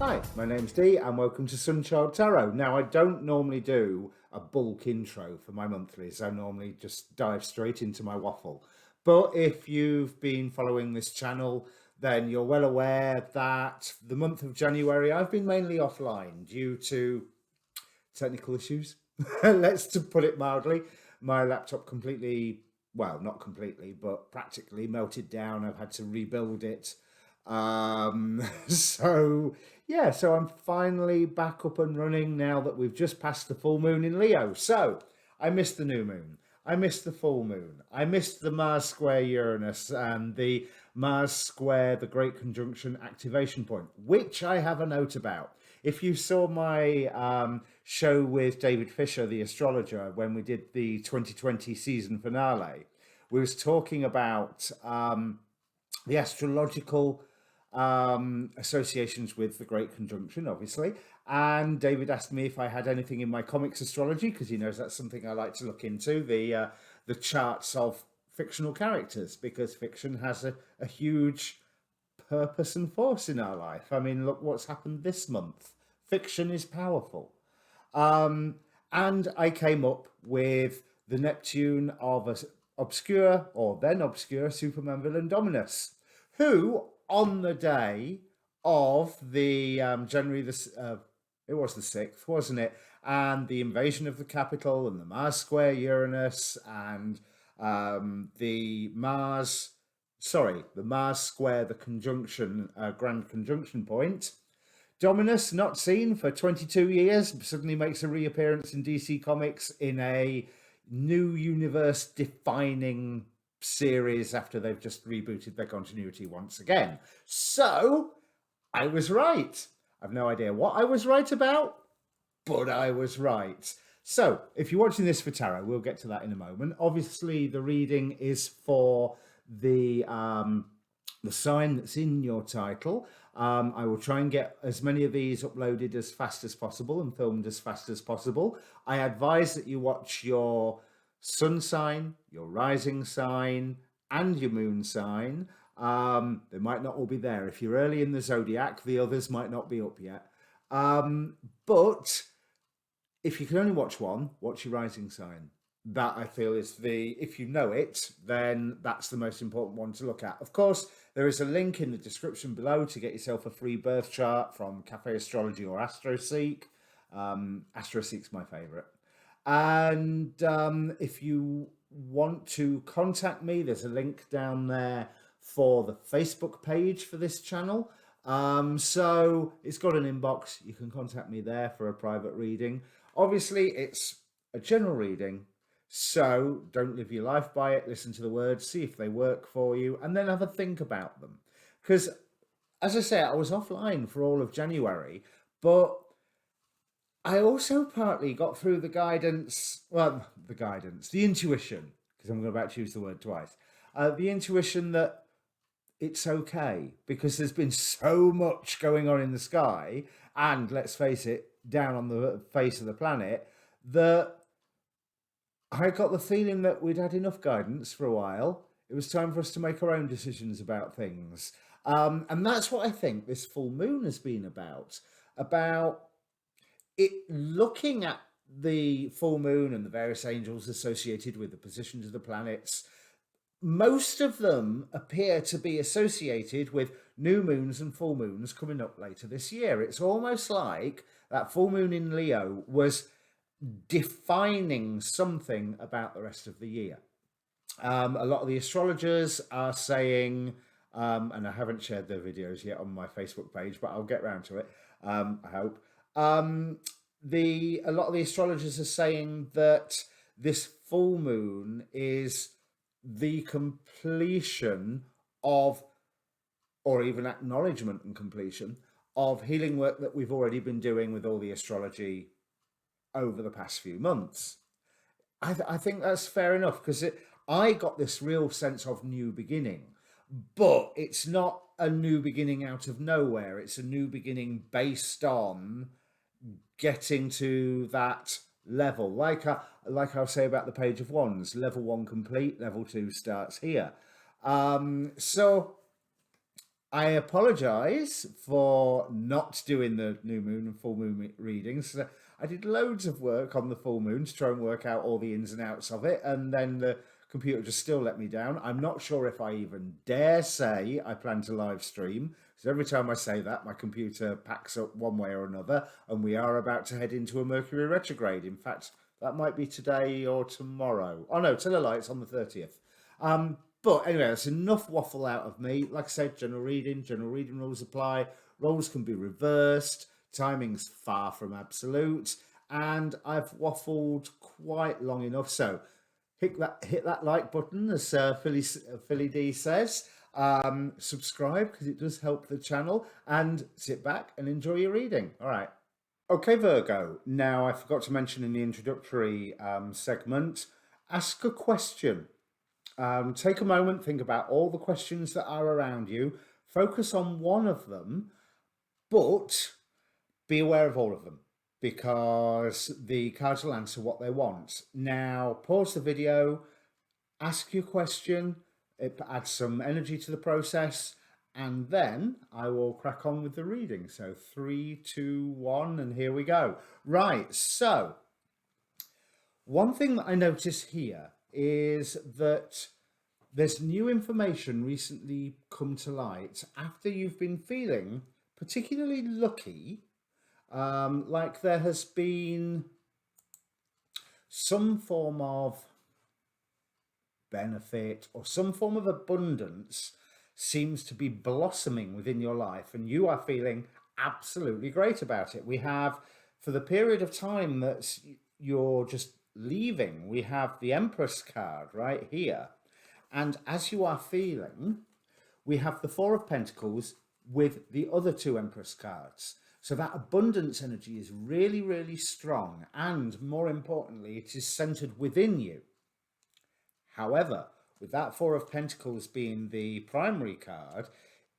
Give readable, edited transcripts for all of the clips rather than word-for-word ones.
Hi, my name's Dee and welcome to Sunchild Tarot. Now, I don't normally do a bulk intro for my monthlies. I normally just dive straight into my waffle. But if you've been following this channel, then you're well aware that the month of January I've been mainly offline due to technical issues. Let's to put it mildly. My laptop completely, well, not completely, but practically melted down. I've had to rebuild it. So yeah, so I'm finally back up and running now that we've just passed the full moon in Leo. So I missed the new moon. I missed the full moon. I missed the Mars square Uranus and the Mars square, the Great Conjunction activation point, which I have a note about. If you saw my show with David Fisher, the astrologer, when we did the 2020 season finale, we was talking about the astrological associations with the Great Conjunction, obviously. And David asked me if I had anything in my comics astrology, because he knows that's something I like to look into, the charts of fictional characters, because fiction has a huge purpose and force in our life. I mean, look what's happened this month. Fiction is powerful. And I came up with the Neptune of a obscure, or then obscure, Superman villain Dominus, who on the day of the January the it was the 6th, wasn't it? And the invasion of the capital and the Mars square Uranus and the Mars square, the conjunction, grand conjunction point. Dominus, not seen for 22 years, suddenly makes a reappearance in DC Comics in a new universe defining series after they've just rebooted their continuity once again. So I was right. I've no idea what I was right about, but I was right. So if you're watching this for tarot, we'll get to that in a moment. Obviously, the reading is for the sign that's in your title. I will try and get as many of these uploaded as fast as possible and filmed as fast as possible. I advise that you watch your sun sign, your rising sign, and your moon sign. They might not all be there. If you're early in the Zodiac, the others might not be up yet. But if you can only watch one, watch your rising sign. That I feel is if you know it, then that's the most important one to look at. Of course, there is a link in the description below to get yourself a free birth chart from Cafe Astrology or AstroSeek. AstroSeek's my favorite. And if you want to contact me, there's a link down there for the Facebook page for this channel. So it's got an inbox. You can contact me there for a private reading. Obviously, it's a general reading, so don't live your life by it. Listen to the words, see if they work for you, and then have a think about them. Because, as I say, I was offline for all of January, but I also partly got through the guidance, the intuition, because I'm about to use the word twice, the intuition that it's okay, because there's been so much going on in the sky, and let's face it, down on the face of the planet, that I got the feeling that we'd had enough guidance for a while. It was time for us to make our own decisions about things. And that's what I think this full moon has been about it looking at the full moon and the various angels associated with the positions of the planets. Most of them appear to be associated with new moons and full moons coming up later this year. It's almost like that full moon in Leo was defining something about the rest of the year. A lot of the astrologers are saying, and I haven't shared their videos yet on my Facebook page, but I'll get around to it, I hope. A lot of the astrologers are saying that this full moon is the completion of, or even acknowledgement and completion of, healing work that we've already been doing with all the astrology over the past few months. I think that's fair enough, because I got this real sense of new beginning, but it's not a new beginning out of nowhere. It's a new beginning based on getting to that level, like I'll say about the Page of Wands, level 1 complete, level 2 starts here. So I apologise for not doing the new moon and full moon readings. I did loads of work on the full moon to try and work out all the ins and outs of it, and then the computer just still let me down. I'm not sure if I even dare say I plan to live stream, because every time I say that, my computer packs up one way or another, and we are about to head into a Mercury retrograde. In fact, that might be today or tomorrow. Oh no, tell a lie, it's on the 30th. But anyway, that's enough waffle out of me. Like I said, general reading rules apply. Roles can be reversed. Timing's far from absolute. And I've waffled quite long enough. So hit that like button, as Philly D says. Subscribe, because it does help the channel. And sit back and enjoy your reading. All right. Okay, Virgo. Now, I forgot to mention in the introductory segment, ask a question. Take a moment, think about all the questions that are around you, focus on one of them, but be aware of all of them, because the cards will answer what they want. Now, pause the video, ask your question, it adds some energy to the process, and then I will crack on with the reading. So 3, 2, 1, and here we go. Right, so one thing that I notice here is that there's new information recently come to light after you've been feeling particularly lucky, like there has been some form of benefit or some form of abundance seems to be blossoming within your life, and you are feeling absolutely great about it. We have, for the period of time that you're just leaving, we have the Empress card right here. And as you are feeling, we have the Four of Pentacles with the other two Empress cards. So that abundance energy is really, really strong. And more importantly, it is centered within you. However, with that Four of Pentacles being the primary card,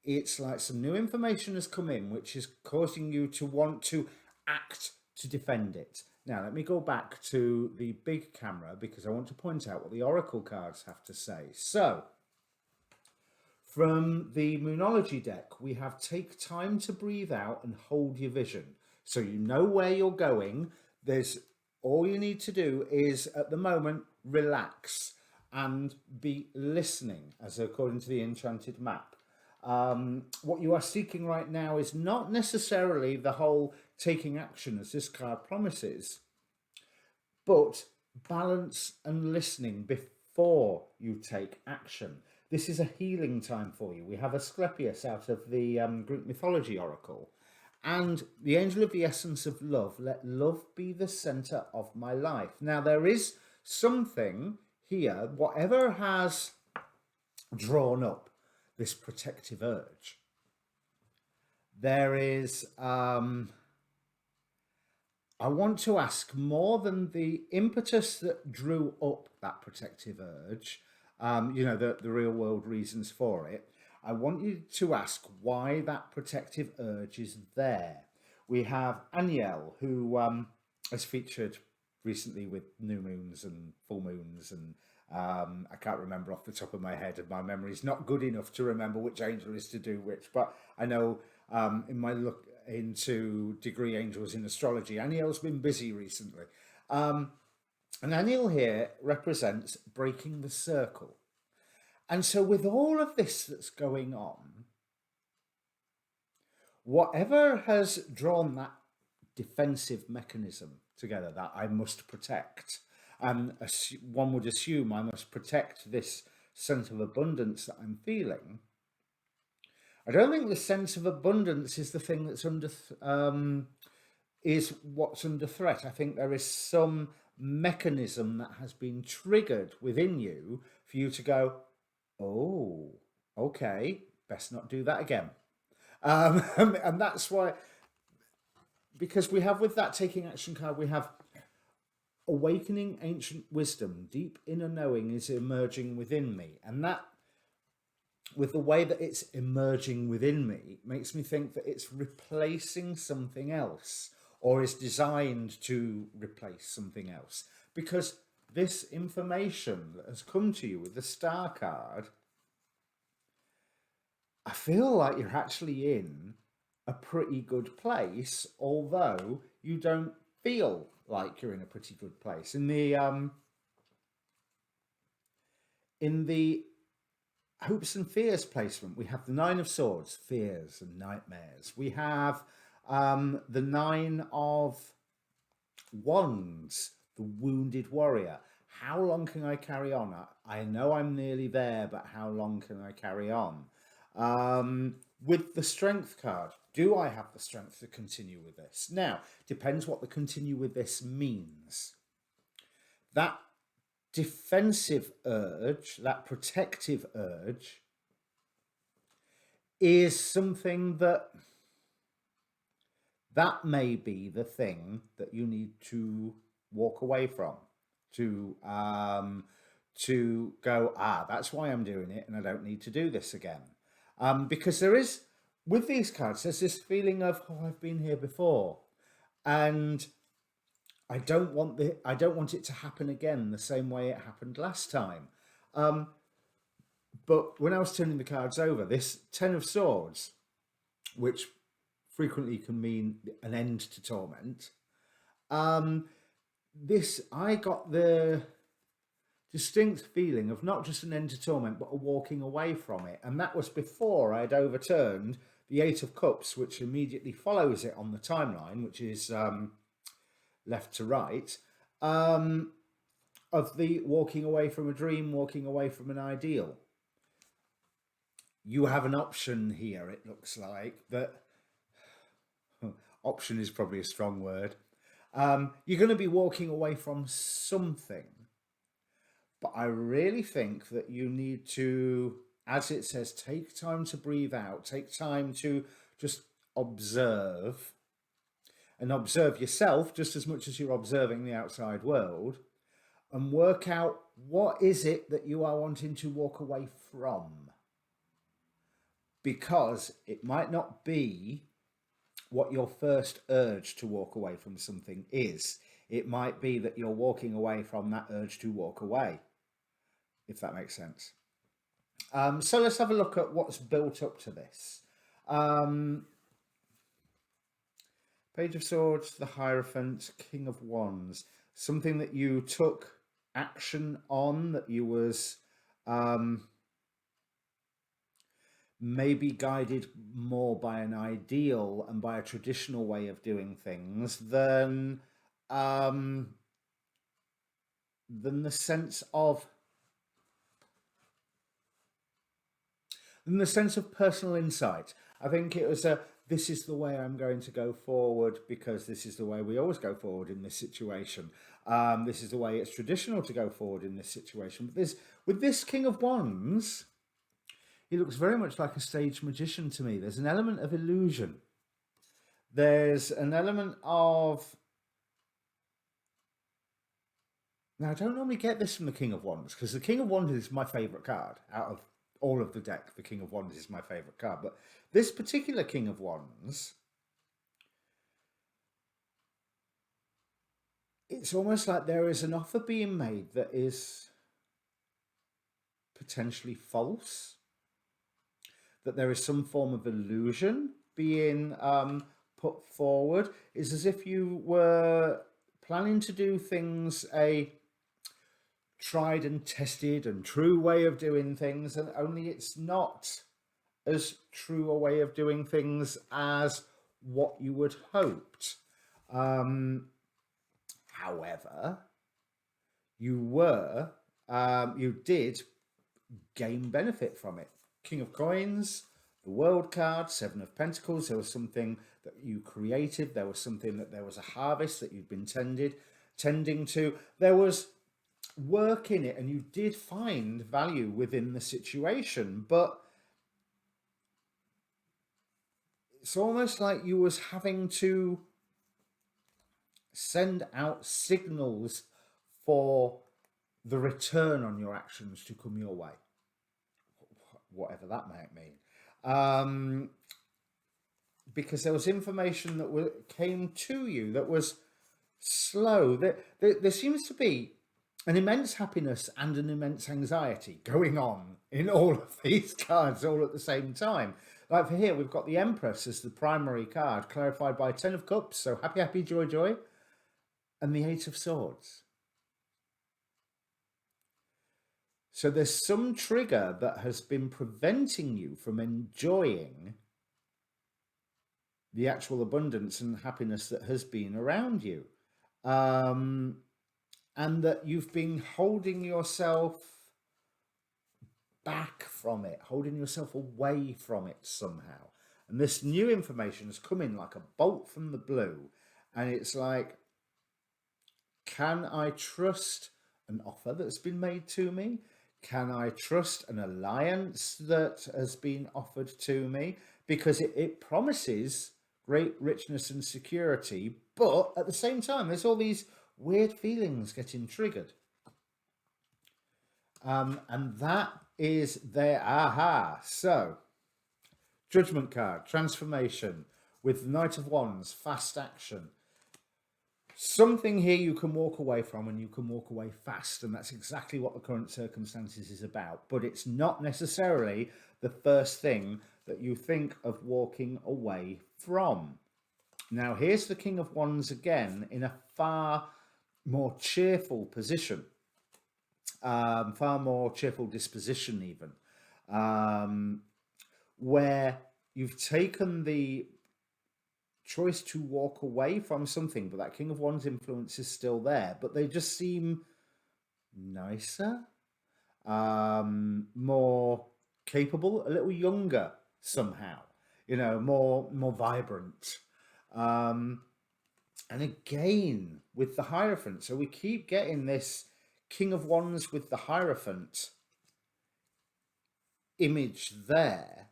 it's like some new information has come in, which is causing you to want to act to defend it. Now, let me go back to the big camera, because I want to point out what the Oracle cards have to say. So, from the Moonology deck, we have take time to breathe out and hold your vision. So you know where you're going. All you need to do is, at the moment, relax and be listening, as according to the Enchanted Map. What you are seeking right now is not necessarily the whole taking action, as this card promises, but balance and listening before you take action. This is a healing time for you. We have Asclepius out of the Greek mythology oracle, and the angel of the essence of love. Let love be the center of my life. Now, there is something here, whatever has drawn up this protective urge, there is, I want to ask, more than the impetus that drew up that protective urge, the real world reasons for it, I want you to ask why that protective urge is there. We have Aniel, who has featured recently with new moons and full moons, and I can't remember off the top of my head, and my memory's not good enough to remember which angel is to do which, but I know in my look into degree angels in astrology, Aniel's been busy recently. And Aniel here represents breaking the circle. And so with all of this that's going on, whatever has drawn that defensive mechanism together that I must protect, and one would assume I must protect this sense of abundance that I'm feeling, I don't think the sense of abundance is the thing that's is what's under threat. I think there is some mechanism that has been triggered within you for you to go, oh, okay, best not do that again. And that's why, because we have, with that taking action card, we have awakening ancient wisdom, deep inner knowing is emerging within me. And that, with the way that it's emerging within me, makes me think that it's replacing something else, or is designed to replace something else. Because this information that has come to you with the Star card, I feel like you're actually in a pretty good place, although you don't feel like you're in a pretty good place. In the hopes and fears placement, we have the Nine of Swords, fears and nightmares. We have the Nine of Wands, the wounded warrior. How long can I carry on? I know I'm nearly there, but how long can I carry on? With the strength card, do I have the strength to continue with this? Now, depends what the continue with this means. That defensive urge, that protective urge, is something that may be the thing that you need to walk away from, to go, that's why I'm doing it, and I don't need to do this again. Because there is, with these cards, there's this feeling of, I've been here before, and I don't want it to happen again the same way it happened last time. But when I was turning the cards over, this Ten of Swords, which frequently can mean an end to torment, I got the distinct feeling of not just an end to torment, but a walking away from it. And that was before I had overturned the Eight of Cups, which immediately follows it on the timeline, which is left to right, of the walking away from a dream, walking away from an ideal. You have an option here, it looks like, that option is probably a strong word. You're going to be walking away from something, but I really think that you need to, as it says, take time to breathe out, take time to just observe, and observe yourself just as much as you're observing the outside world, and work out what is it that you are wanting to walk away from. Because it might not be what your first urge to walk away from something is. It might be that you're walking away from that urge to walk away, if that makes sense. So let's have a look at what's built up to this. Page of Swords, the Hierophant, King of Wands. Something that you took action on, that you was maybe guided more by an ideal and by a traditional way of doing things than the sense of personal insight. I think it was this is the way I'm going to go forward, because this is the way we always go forward in this situation. This is the way it's traditional to go forward in this situation. But with this King of Wands, he looks very much like a stage magician to me. There's an element of illusion. There's an element of... Now, I don't normally get this from the King of Wands, because the King of Wands is my favourite card. Out of all of the deck, the King of Wands is my favourite card. But this particular King of Wands, it's almost like there is an offer being made that is potentially false. That there is some form of illusion being put forward. It's as if you were planning to do things a tried and tested and true way of doing things, and only it's not as true a way of doing things as what you would hoped. However, you did gain benefit from it. King of Coins, the World card, Seven of Pentacles. There was something that you created. There was a harvest that you'd been tending to. There was work in it, and you did find value within the situation. But it's almost like you was having to send out signals for the return on your actions to come your way. Whatever that might mean, because there was information that came to you that was slow. There seems to be an immense happiness and an immense anxiety going on in all of these cards all at the same time. Like for here, we've got the Empress as the primary card, clarified by 10 of Cups, so happy, happy, joy, joy, and the Eight of Swords. So there's some trigger that has been preventing you from enjoying the actual abundance and happiness that has been around you. And that you've been holding yourself back from it, holding yourself away from it somehow. And this new information has come in like a bolt from the blue. And it's like, can I trust an offer that's been made to me? Can I trust an alliance that has been offered to me? Because it promises great richness and security, but at the same time, there's all these weird feelings getting triggered. And that is their aha. So, Judgment card, transformation, with Knight of Wands, fast action. Something here you can walk away from, and you can walk away fast, and that's exactly what the current circumstances is about. But it's not necessarily the first thing that you think of walking away from. Now, here's the King of Wands again in a far more cheerful position, far more cheerful disposition even, where you've taken the choice to walk away from something, but that King of Wands influence is still there, but they just seem nicer, more capable, a little younger somehow, more vibrant. And again, with the Hierophant, so we keep getting this King of Wands with the Hierophant image there.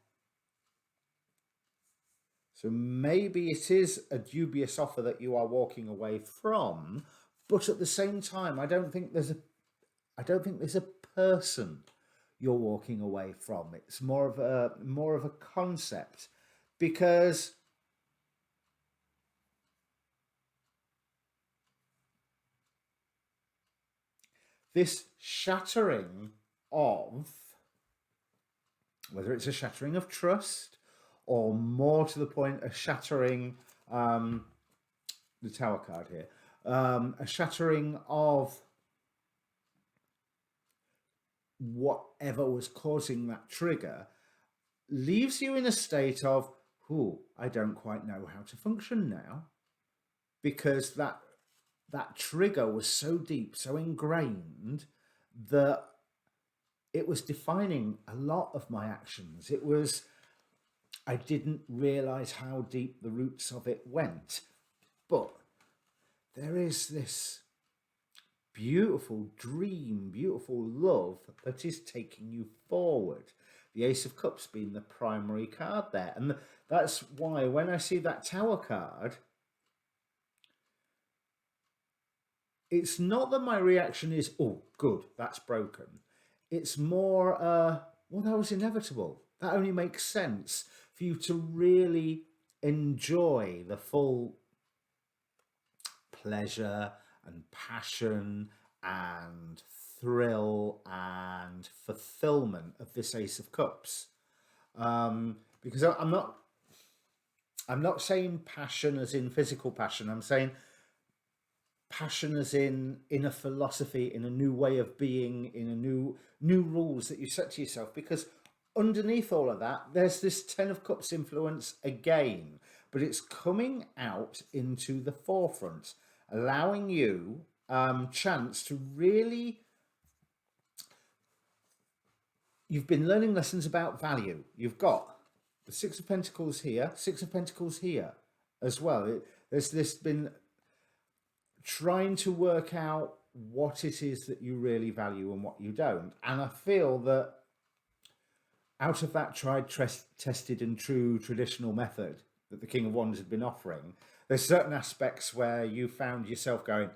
So maybe it is a dubious offer that you are walking away from, but at the same time, I don't think there's a person you're walking away from. It's more of a concept, because this shattering of, whether it's a shattering of trust, or more to the point, a shattering, the Tower card here, a shattering of whatever was causing that trigger, leaves you in a state of, I don't quite know how to function now, because that trigger was so deep, so ingrained, that it was defining a lot of my actions. I didn't realize how deep the roots of it went. But there is this beautiful dream, beautiful love that is taking you forward. The Ace of Cups being the primary card there. And that's why when I see that Tower card, it's not that my reaction is, oh, good, that's broken. It's more, well, that was inevitable. That only makes sense for you to really enjoy the full pleasure and passion and thrill and fulfillment of this Ace of Cups. Because I'm not saying passion as in physical passion. I'm saying passion as in a philosophy, in a new way of being, in a new rules that you set to yourself. Because underneath all of that, there's this Ten of Cups influence again, but it's coming out into the forefront, allowing you chance to really. You've been learning lessons about value. You've got the Six of Pentacles here, Six of Pentacles here as well. There's this been trying to work out what it is that you really value and what you don't. And I feel that out of that tried, tested and true traditional method that the King of Wands had been offering, there's certain aspects where you found yourself going,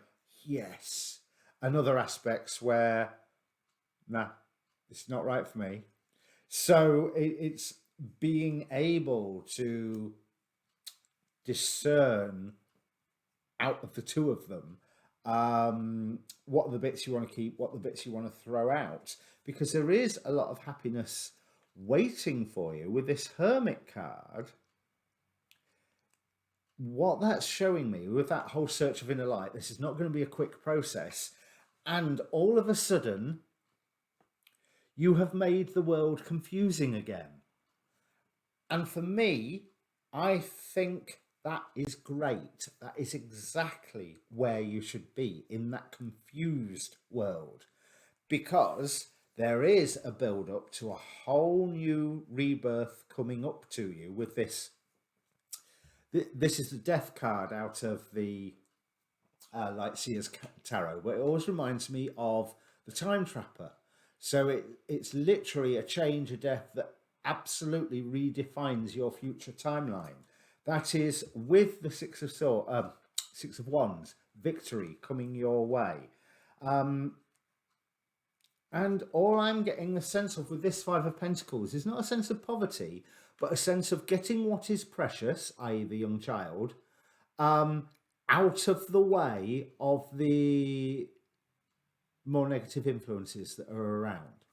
yes, and other aspects where, nah, it's not right for me. So it's being able to discern out of the two of them What are the bits you want to keep? What are the bits you want to throw out? Because there is a lot of happiness waiting for you with this Hermit card. What that's showing me with that whole search of inner light, this is not going to be a quick process. And all of a sudden, you have made the world confusing again. And for me, I think that is great. That is exactly where you should be, in that confused world, because there is a build up to a whole new rebirth coming up to you with this. This is the death card out of the Lightseer's tarot, but it always reminds me of the Time Trapper. So it's literally a change, a death that absolutely redefines your future timeline. That is with the Six of Wands, victory coming your way. And all I'm getting the sense of with this Five of Pentacles is not a sense of poverty, but a sense of getting what is precious, i.e. the young child, out of the way of the more negative influences that are around,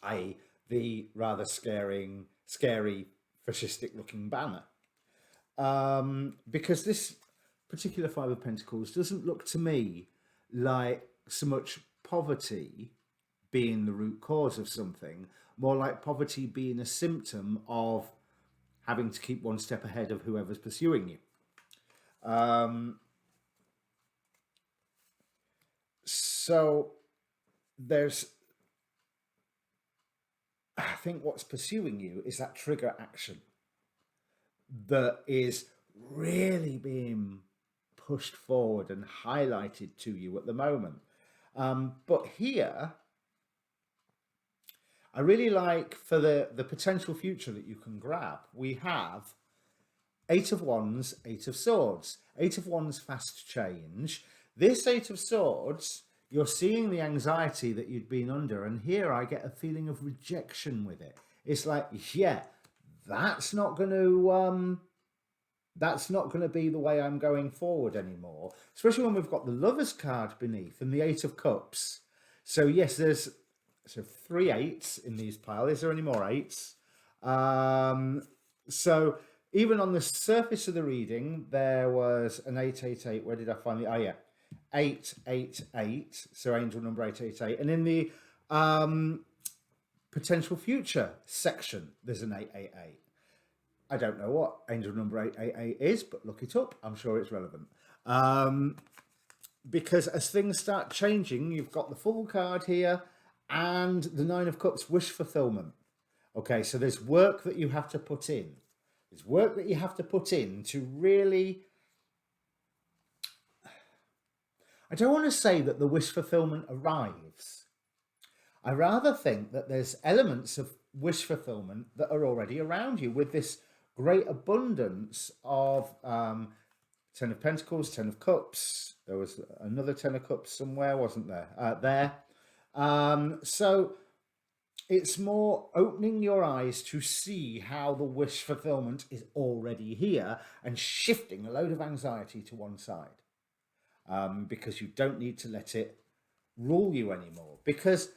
i.e. the rather scary, fascistic looking banner. Because this particular Five of Pentacles doesn't look to me like so much poverty being the root cause of something, more like poverty being a symptom of having to keep one step ahead of whoever's pursuing you. So there's, I think what's pursuing you is that trigger action that is really being pushed forward and highlighted to you at the moment. But here, I really like for the potential future that you can grab, we have Eight of Wands, Eight of Swords. Eight of Wands, fast change. This Eight of Swords, you're seeing the anxiety that you'd been under, and here I get a feeling of rejection with it. It's like, yeah, that's not going to be the way I'm going forward anymore, especially when we've got the Lovers card beneath and the Eight of Cups. So yes, there's 3 eights in these piles. Is there any more eights? So even on the surface of the reading, there was an 888. Where did I find it? Oh yeah, 888. So angel number 888. And in the potential future section, there's an 888. I don't know what angel number 888 is, but look it up. I'm sure it's relevant. Because as things start changing, you've got the Fool card here and the Nine of Cups, wish fulfillment. Okay, so there's work that you have to put in. There's work that you have to put in to really... I don't want to say that the wish fulfillment arrives. I rather think that there's elements of wish fulfillment that are already around you with this great abundance of 10 of Pentacles, 10 of Cups. There was another 10 of Cups somewhere, wasn't there? So it's more opening your eyes to see how the wish fulfillment is already here and shifting a load of anxiety to one side, because you don't need to let it rule you anymore. Because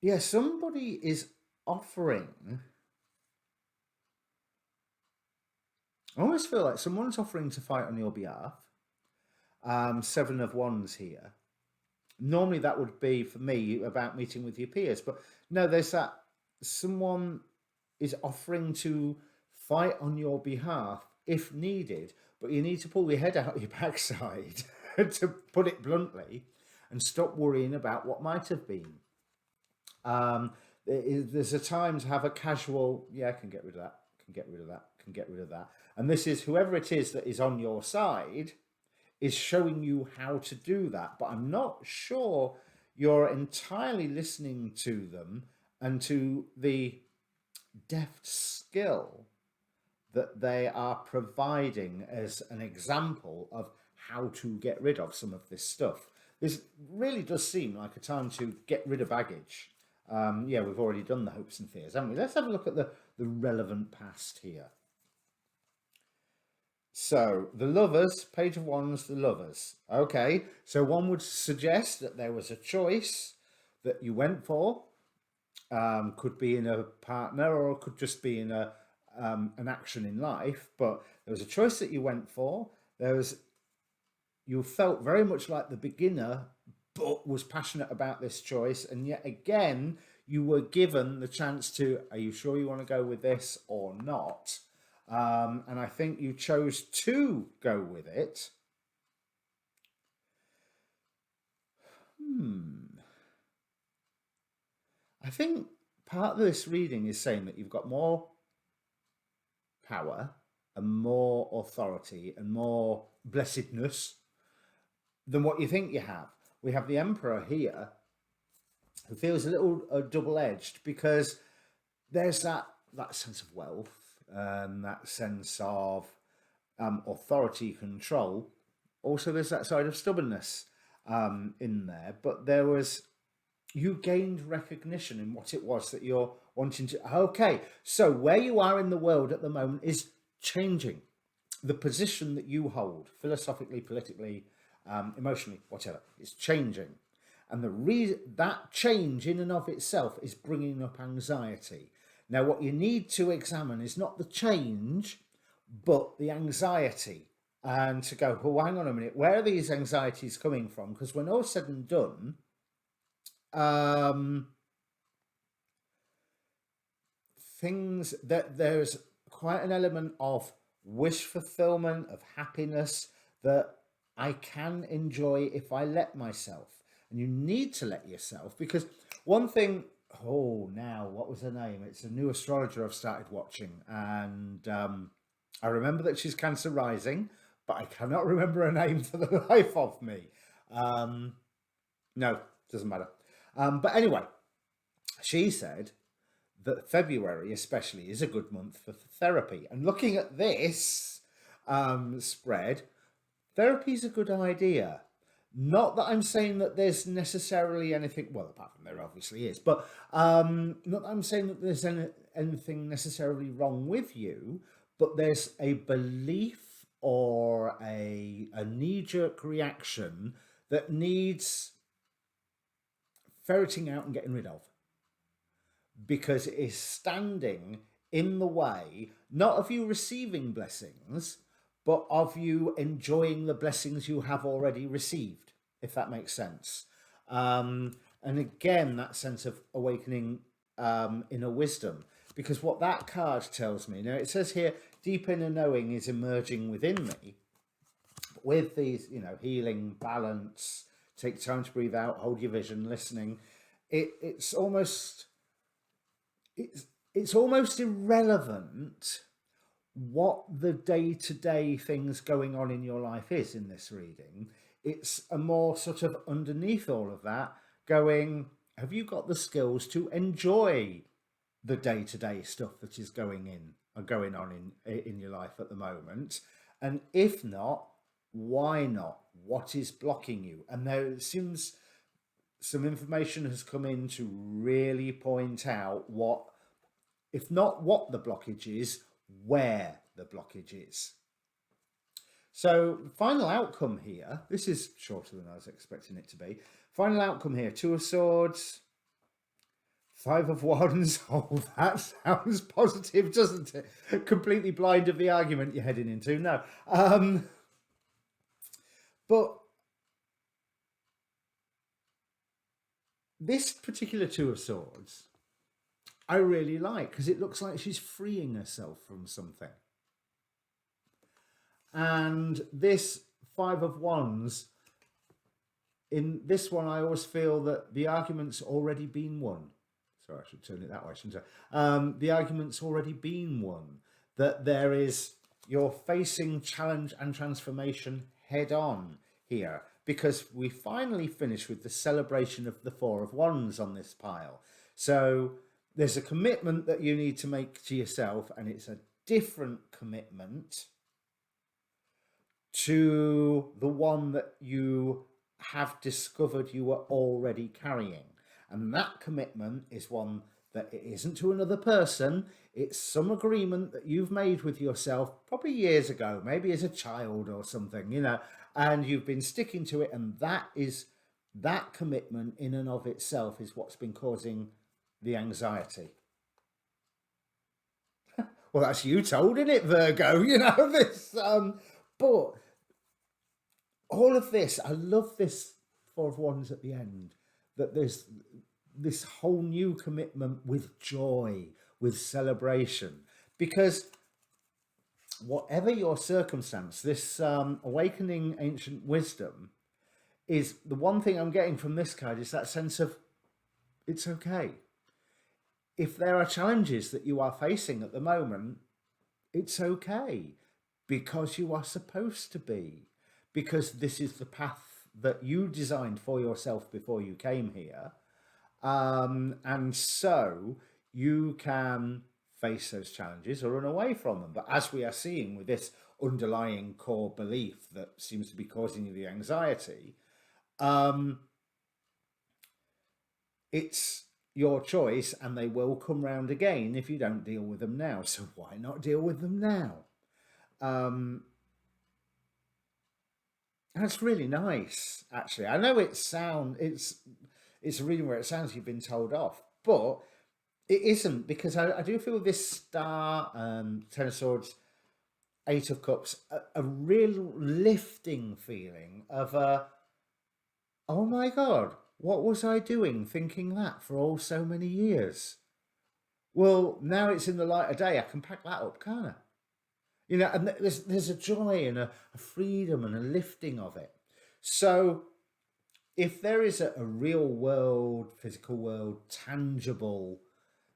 yeah, somebody is offering... I always feel like someone's offering to fight on your behalf. 7 of Wands here. Normally that would be, for me, about meeting with your peers. But no, there's that someone is offering to fight on your behalf if needed. But you need to pull your head out your backside, to put it bluntly, and stop worrying about what might have been. There's a time to have a casual, yeah, I can get rid of that, can get rid of that, can get rid of that. And this is whoever it is that is on your side is showing you how to do that. But I'm not sure you're entirely listening to them and to the deft skill that they are providing as an example of how to get rid of some of this stuff. This really does seem like a time to get rid of baggage. Yeah, we've already done the hopes and fears, haven't we? Let's have a look at the relevant past here. So the lovers, page of wands, the lovers. Okay, so one would suggest that there was a choice that you went for. Could be in a partner or it could just be in a an action in life. But there was a choice that you went for. There was You felt very much like the beginner, but was passionate about this choice, and yet again you were given the chance to. Are you sure you want to go with this or not? And I think you chose to go with it. I think part of this reading is saying that you've got more power and more authority and more blessedness than what you think you have. We have the Emperor here who feels a little double-edged because there's that sense of wealth and that sense of authority, control. Also, there's that side of stubbornness in there. But you gained recognition in what it was that you're wanting to. Okay, so where you are in the world at the moment is changing. The position that you hold, philosophically, politically, emotionally, whatever, is changing. And the reason that change in and of itself is bringing up anxiety. Now, what you need to examine is not the change, but the anxiety. And to go, well, hang on a minute, where are these anxieties coming from? Because when all's said and done, things that there's quite an element of wish fulfillment, of happiness that I can enjoy if I let myself. And you need to let yourself, because one thing, now, what was her name? It's a new astrologer I've started watching. And I remember that she's Cancer rising, but I cannot remember her name for the life of me. No, doesn't matter. But anyway, she said that February especially is a good month for therapy. And looking at this spread, therapy is a good idea. Not that I'm saying that there's necessarily anything, well, apart from there obviously is, but not that I'm saying that there's anything necessarily wrong with you, but there's a belief or a knee-jerk reaction that needs ferreting out and getting rid of, because it is standing in the way, not of you receiving blessings, but of you enjoying the blessings you have already received, if that makes sense. And again, that sense of awakening inner wisdom, because what that card tells me, now it says here, deep inner knowing is emerging within me. With these, healing, balance, take time to breathe out, hold your vision, listening, it's almost irrelevant what the day-to-day things going on in your life is in this reading. It's a more sort of underneath all of that going, have you got the skills to enjoy the day-to-day stuff that is going on in your life at the moment? And if not, why not? What is blocking you? And there seems some information has come in to really point out what, if not what the blockage is, where the blockage is. So final outcome here, this is shorter than I was expecting it to be. Final outcome here, Two of Swords, Five of Wands. Oh, that sounds positive, doesn't it? Completely blind of the argument you're heading into. No. But this particular Two of Swords, I really like, because it looks like she's freeing herself from something. And this Five of Wands, in this one, I always feel that the argument's already been won. Sorry, I should turn it that way, shouldn't I? The argument's already been won. That you're facing challenge and transformation head on here, because we finally finish with the celebration of the Four of Wands on this pile. So there's a commitment that you need to make to yourself, and it's a different commitment to the one that you have discovered you were already carrying. And that commitment is one that it isn't to another person. It's some agreement that you've made with yourself probably years ago, maybe as a child or something, and you've been sticking to it. And that commitment in and of itself is what's been causing the anxiety. Well, that's you told, isn't it, Virgo? This. But all of this, I love this Four of Wands at the end, that there's this whole new commitment with joy, with celebration, because whatever your circumstance, this awakening ancient wisdom is the one thing I'm getting from this card is that sense of it's okay. If there are challenges that you are facing at the moment, it's okay, because you are supposed to be, because this is the path that you designed for yourself before you came here. And so you can face those challenges or run away from them. But as we are seeing with this underlying core belief that seems to be causing you the anxiety, it's your choice, and they will come round again if you don't deal with them now. So why not deal with them now? That's really nice, actually. I know it's a reading where it sounds you've been told off, but it isn't, because I do feel this star, Ten of Swords, Eight of Cups, a real lifting feeling of oh my God, what was I doing thinking that for all so many years? Well, now it's in the light of day, I can pack that up, can't I? And there's a joy and a freedom and a lifting of it. So if there is a real world, physical world, tangible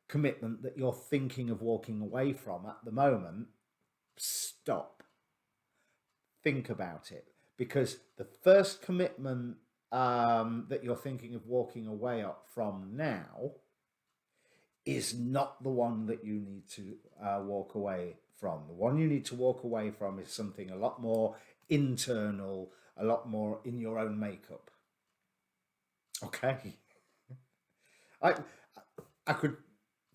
commitment that you're thinking of walking away from at the moment, stop. Think about it. Because the first commitment that you're thinking of walking away from now is not the one that you need to walk away from. The one you need to walk away from is something a lot more internal, a lot more in your own makeup. Okay. I could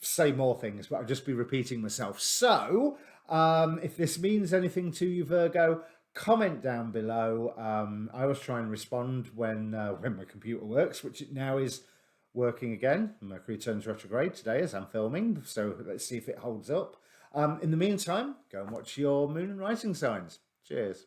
say more things, but I'll just be repeating myself. So if this means anything to you, Virgo, comment down below. I always try and respond when my computer works, which it now is working again. Mercury turns retrograde today as I'm filming, so let's see if it holds up. In the meantime, go and watch your moon and rising signs. Cheers.